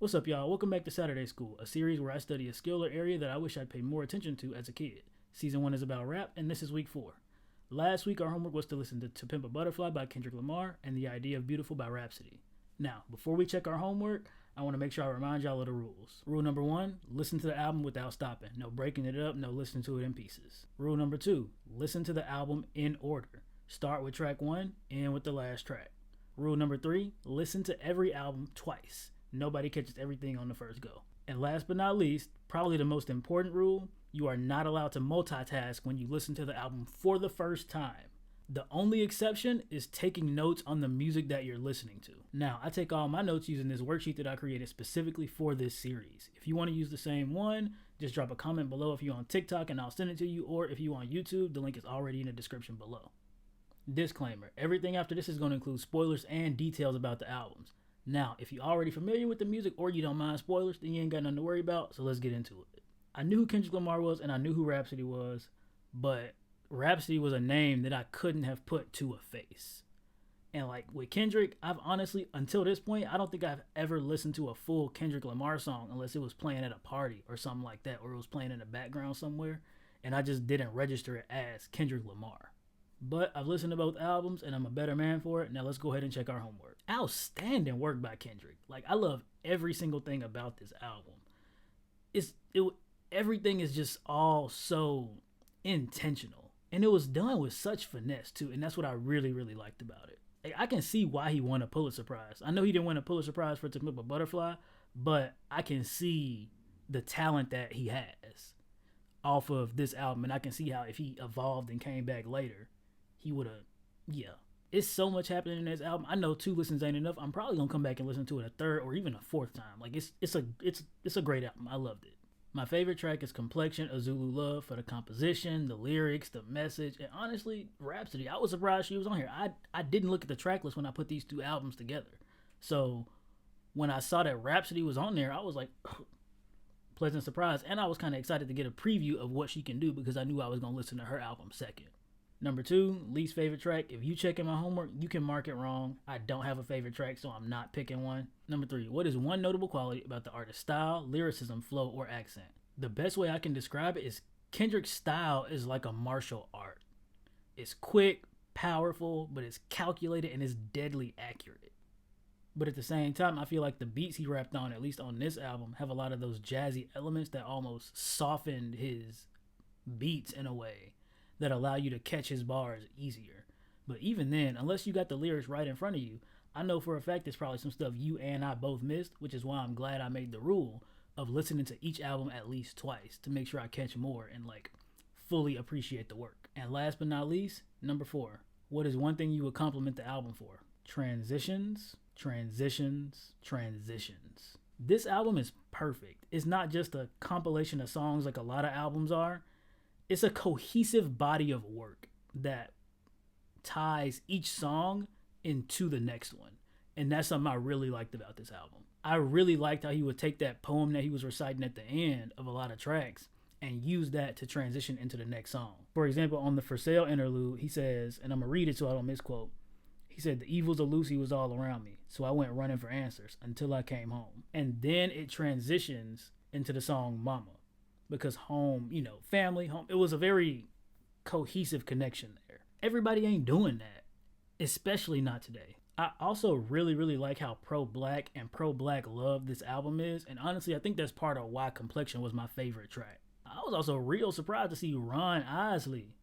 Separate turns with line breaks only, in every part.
What's up, y'all? Welcome back to Saturday School, a series where I study a skill or area that I wish I'd paid more attention to as a kid. Season 1 is about rap, and this is week 4. Last week, our homework was to listen to Pimp a Butterfly by Kendrick Lamar and The Idea of Beautiful by Rapsody. Now, before we check our homework, I want to make sure I remind y'all of the rules. Rule number 1, listen to the album without stopping. No breaking it up, no listening to it in pieces. Rule number 2, listen to the album in order. Start with track 1, end with the last track. Rule number 3, listen to every album twice. Nobody catches everything on the first go. And last but not least, probably the most important rule, you are not allowed to multitask when you listen to the album for the first time. The only exception is taking notes on the music that you're listening to. Now, I take all my notes using this worksheet that I created specifically for this series. If you want to use the same one, just drop a comment below if you're on TikTok and I'll send it to you, or if you're on YouTube, the link is already in the description below. Disclaimer, everything after this is going to include spoilers and details about the albums. Now, if you're already familiar with the music or you don't mind spoilers, then you ain't got nothing to worry about, so let's get into it. I knew who Kendrick Lamar was and I knew who Rapsody was, but Rapsody was a name that I couldn't have put to a face. And like with Kendrick, I've honestly, until this point, I don't think I've ever listened to a full Kendrick Lamar song unless it was playing at a party or something like that, or it was playing in the background somewhere, and I just didn't register it as Kendrick Lamar. But I've listened to both albums and I'm a better man for it. Now let's go ahead and check our homework. Outstanding work by Kendrick. Like, I love every single thing about this album. Everything is just all so intentional. And it was done with such finesse too. And that's what I really, really liked about it. Like, I can see why he won a Pulitzer Prize. I know he didn't win a Pulitzer Prize for To Pimp a Butterfly, but I can see the talent that he has off of this album. And I can see how if he evolved and came back later, he would have, yeah. It's so much happening in this album. I know 2 listens ain't enough. I'm probably gonna come back and listen to it a 3rd or even a 4th time. Like, it's a great album. I loved it. My favorite track is Complexion, A Zulu Love, for the composition, the lyrics, the message, and honestly, Rapsody. I was surprised she was on here. I didn't look at the track list when I put these 2 albums together. So when I saw that Rapsody was on there, I was like, pleasant surprise. And I was kind of excited to get a preview of what she can do because I knew I was gonna listen to her album second. Number 2, least favorite track. If you check in my homework, you can mark it wrong. I don't have a favorite track, so I'm not picking one. Number 3, what is one notable quality about the artist's style, lyricism, flow, or accent? The best way I can describe it is Kendrick's style is like a martial art. It's quick, powerful, but it's calculated and it's deadly accurate. But at the same time, I feel like the beats he rapped on, at least on this album, have a lot of those jazzy elements that almost softened his beats in a way that allow you to catch his bars easier. But even then, unless you got the lyrics right in front of you, I know for a fact there's probably some stuff you and I both missed, which is why I'm glad I made the rule of listening to each album at least twice to make sure I catch more and like fully appreciate the work. And last but not least, number 4, what is one thing you would compliment the album for? Transitions, transitions, transitions. This album is perfect. It's not just a compilation of songs like a lot of albums are. It's a cohesive body of work that ties each song into the next one. And that's something I really liked about this album. I really liked how he would take that poem that he was reciting at the end of a lot of tracks and use that to transition into the next song. For example, on the For Sale interlude, he says, and I'm going to read it so I don't misquote. He said, "The evils of Lucy was all around me, so I went running for answers until I came home." And then it transitions into the song Mama. Because home, family, home. It was a very cohesive connection there. Everybody ain't doing that, especially not today. I also really, really like how pro-black and pro-black love this album is. And honestly, I think that's part of why Complexion was my favorite track. I was also real surprised to see Ron Isley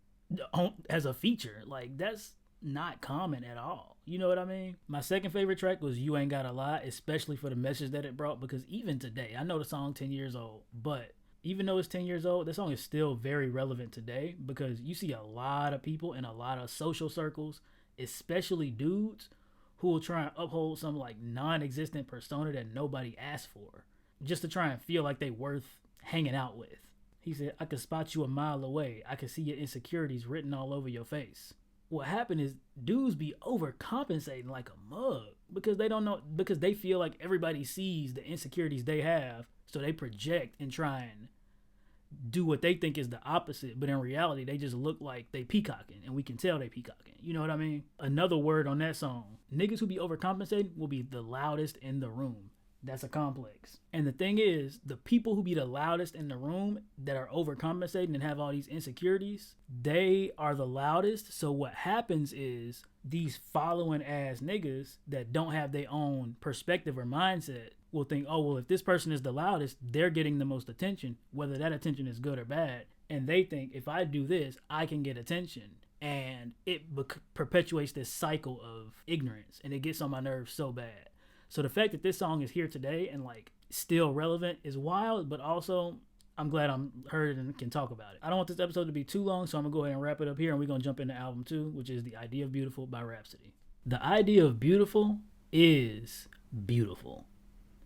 as a feature. Like, that's not common at all. You know what I mean? My second favorite track was You Ain't Gotta Lie, especially for the message that it brought. Because even today, I know the song 10 years old, but even though it's 10 years old, this song is still very relevant today because you see a lot of people in a lot of social circles, especially dudes, who will try and uphold some like non-existent persona that nobody asked for just to try and feel like they worth hanging out with. He said, "I could spot you a mile away. I could see your insecurities written all over your face." What happened is dudes be overcompensating like a mug because they don't know, because they feel like everybody sees the insecurities they have, so they project and try and do what they think is the opposite, but in reality they just look like they peacocking, and we can tell they peacocking. You know what I mean? Another word on that song, niggas who be overcompensating will be the loudest in the room. That's a complex. And the thing is, the people who be the loudest in the room that are overcompensating and have all these insecurities, they are the loudest. So what happens is these following ass niggas that don't have their own perspective or mindset will think, oh, well, if this person is the loudest, they're getting the most attention, whether that attention is good or bad. And they think if I do this, I can get attention. And it perpetuates this cycle of ignorance, and it gets on my nerves so bad. So the fact that this song is here today and like still relevant is wild, but also I'm glad I'm heard and can talk about it. I don't want this episode to be too long, so I'm gonna go ahead and wrap it up here, and we're gonna jump into album 2, which is The Idea of Beautiful by Rapsody. The Idea of Beautiful is beautiful.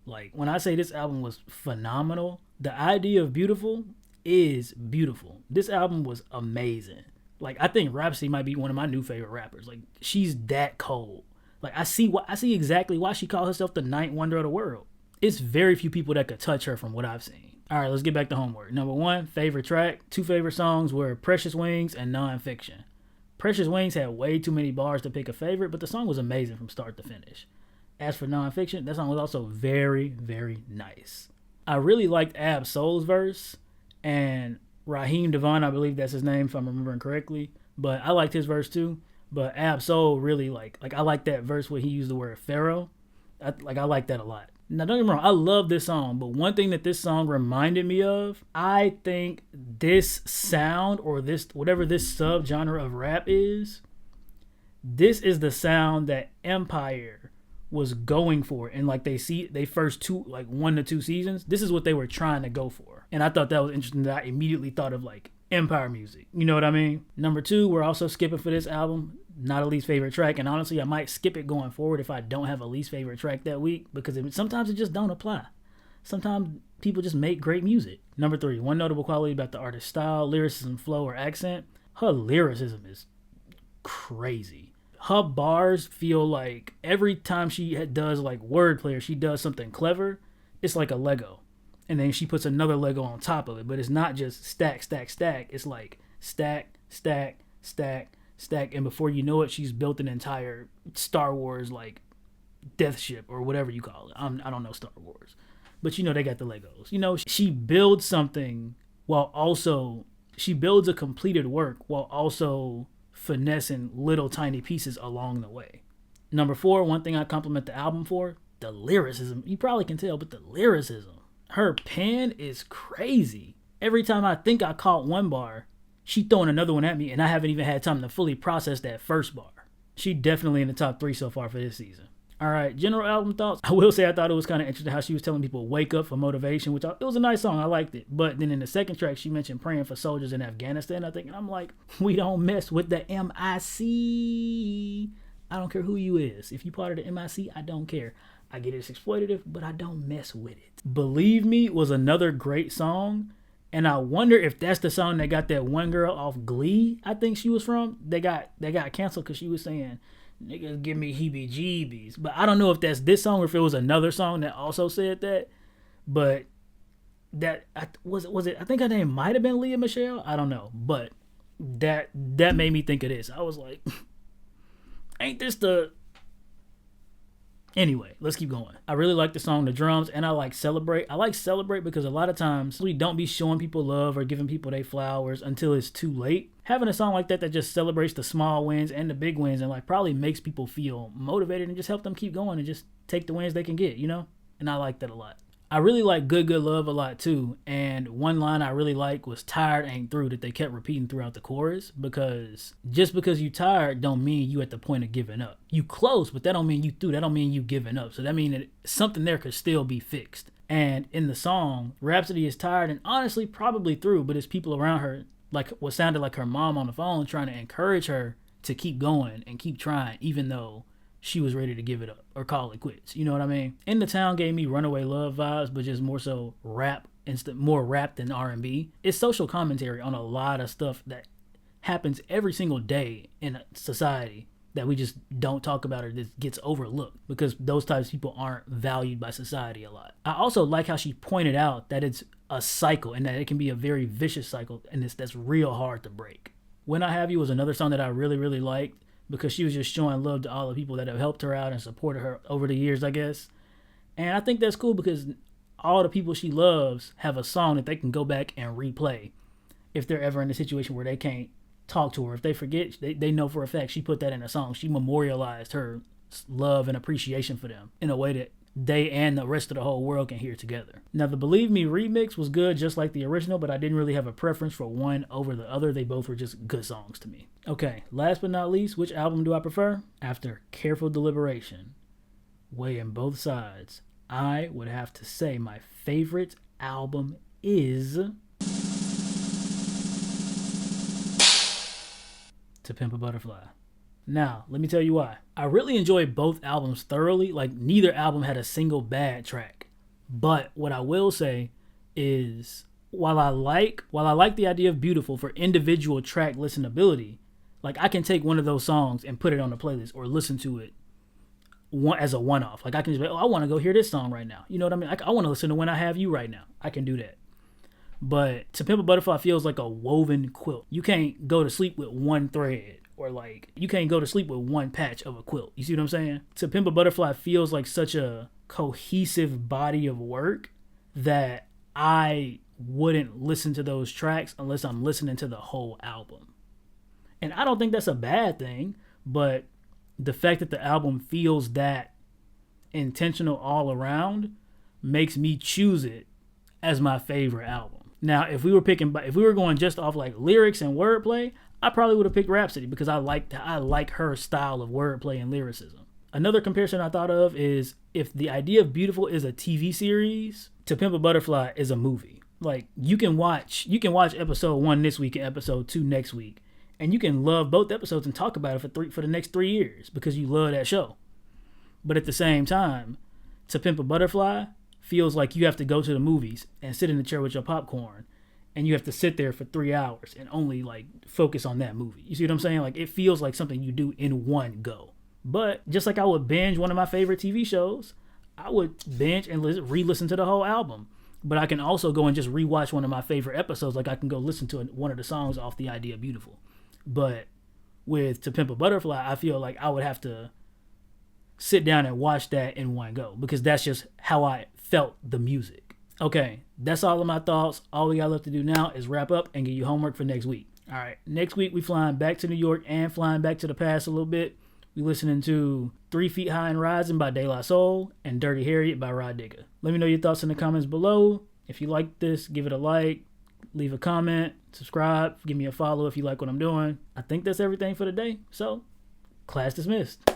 Like, when I say this album was phenomenal, The Idea of Beautiful is beautiful. This album was amazing. Like, I think Rapsody might be one of my new favorite rappers. Like, she's that cold. Like, I see exactly why she calls herself the ninth wonder of the world. It's very few people that could touch her from what I've seen. All right, let's get back to homework. Number 1, favorite track. 2 favorite songs were Precious Wings and Nonfiction. Precious Wings had way too many bars to pick a favorite, but the song was amazing from start to finish. As for Nonfiction, that song was also very, very nice. I really liked Ab Soul's verse, and Raheem Devon, I believe that's his name if I'm remembering correctly, but I liked his verse too. But Ab Soul really like I like that verse where he used the word pharaoh. I like that a lot. Now don't get me wrong, I love this song, but one thing that this song reminded me of, I think this sound or this whatever this subgenre of rap is, this is the sound that Empire was going for in like they first 1 to 2 seasons. This is what they were trying to go for. And I thought that was interesting that I immediately thought of like Empire music. You know what I mean? Number 2, we're also skipping for this album. Not a least favorite track. And honestly, I might skip it going forward if I don't have a least favorite track that week, because sometimes it just don't apply. Sometimes people just make great music. Number 3, one notable quality about the artist's style, lyricism, flow, or accent. Her lyricism is crazy. Her bars feel like every time she does like wordplay or she does something clever, it's like a Lego. And then she puts another Lego on top of it. But it's not just stack, stack, stack. It's like stack, stack, stack, stack. And before you know it, she's built an entire Star Wars like death ship or whatever you call it. I don't know Star Wars. But you know they got the Legos. You know, she builds something she builds a completed work while also finessing little tiny pieces along the way. Number 4, one thing I compliment the album for, the lyricism. You probably can tell, but the lyricism. Her pen is crazy. Every time I think I caught one bar, she throwing another one at me, and I haven't even had time to fully process that first bar. She definitely in the top 3 so far for this season. All right, general album thoughts. I will say I thought it was kind of interesting how she was telling people wake up for motivation, it was a nice song. I liked it. But then in the second track, she mentioned praying for soldiers in Afghanistan, I think. And I'm like, we don't mess with the MIC. I don't care who you is. If you part of the MIC, I don't care. I get it's exploitative, but I don't mess with it. Believe Me was another great song. And I wonder if that's the song that got that one girl off Glee, I think she was from. They got canceled because she was saying, niggas give me heebie-jeebies. But I don't know if that's this song or if it was another song that also said that. But that was it. I think her name might have been Leah Michelle. I don't know. But that made me think of this. I was like, ain't this the... Anyway, let's keep going. I really like the song, the drums, and I like Celebrate. I like Celebrate because a lot of times we don't be showing people love or giving people their flowers until it's too late. Having a song like that just celebrates the small wins and the big wins and like probably makes people feel motivated and just help them keep going and just take the wins they can get, you know? And I like that a lot. I really like Good Good Love a lot too. And one line I really like was tired ain't through, that they kept repeating throughout the chorus, because just because you tired don't mean you at the point of giving up. You close, but that don't mean you through. That don't mean you giving up. So that means that something there could still be fixed. And in the song, Rapsody is tired and honestly probably through, but it's people around her, like what sounded like her mom on the phone, trying to encourage her to keep going and keep trying, even though she was ready to give it up or call it quits. You know what I mean? In the Town gave me Runaway Love vibes, but just more so rap, more rap than R&B. It's social commentary on a lot of stuff that happens every single day in society that we just don't talk about or that gets overlooked because those types of people aren't valued by society a lot. I also like how she pointed out that it's a cycle and that it can be a very vicious cycle, and that's real hard to break. When I Have You was another song that I really, really liked, because she was just showing love to all the people that have helped her out and supported her over the years, I guess. And I think that's cool because all the people she loves have a song that they can go back and replay if they're ever in a situation where they can't talk to her. If they forget, they know for a fact she put that in a song. She memorialized her love and appreciation for them in a way that they and the rest of the whole world can hear together. Now, the Believe Me remix was good just like the original, but I didn't really have a preference for one over the other. They both were just good songs to me. Okay, last but not least, which album do I prefer? After careful deliberation, weighing both sides, I would have to say my favorite album is To Pimp a Butterfly. Now, let me tell you why. I really enjoyed both albums thoroughly. Like, neither album had a single bad track. But what I will say is, while I like the idea of Beautiful for individual track listenability, like, I can take one of those songs and put it on a playlist or listen to it as a one-off. Like, I can just be, I want to go hear this song right now. You know what I mean? I want to listen to When I Have You right now. I can do that. But To Pimp a Butterfly feels like a woven quilt. You can't go to sleep with one thread. Or like, you can't go to sleep with one patch of a quilt. You see what I'm saying? To Pimp a Butterfly feels like such a cohesive body of work that I wouldn't listen to those tracks unless I'm listening to the whole album. And I don't think that's a bad thing, but the fact that the album feels that intentional all around makes me choose it as my favorite album. Now, if we were going just off like lyrics and wordplay, I probably would have picked Rapsody because I like her style of wordplay and lyricism. Another comparison I thought of is if the idea of Beautiful is a TV series, To Pimp a Butterfly is a movie. Like, you can watch episode 1 this week and episode 2 next week, and you can love both episodes and talk about it for the next 3 years because you love that show. But at the same time, To Pimp a Butterfly feels like you have to go to the movies and sit in the chair with your popcorn, and you have to sit there for 3 hours and only like focus on that movie. You see what I'm saying? Like, it feels like something you do in one go. But just like I would binge one of my favorite TV shows, I would binge and re-listen to the whole album. But I can also go and just rewatch one of my favorite episodes. Like, I can go listen to one of the songs off The Idea Beautiful. But with To Pimp a Butterfly, I feel like I would have to sit down and watch that in one go because that's just how I felt the music. Okay, that's all of my thoughts. All we got left to do now is wrap up and give you homework for next week. All right, next week we flying back to New York and flying back to the past a little bit. We listening to 3 Feet High and Rising by De La Soul and Dirty Harriet by Digga. Let me know your thoughts in the comments below. If you like this, give it a like, leave a comment, subscribe, give me a follow if you like what I'm doing. I think that's everything for today. So, class dismissed.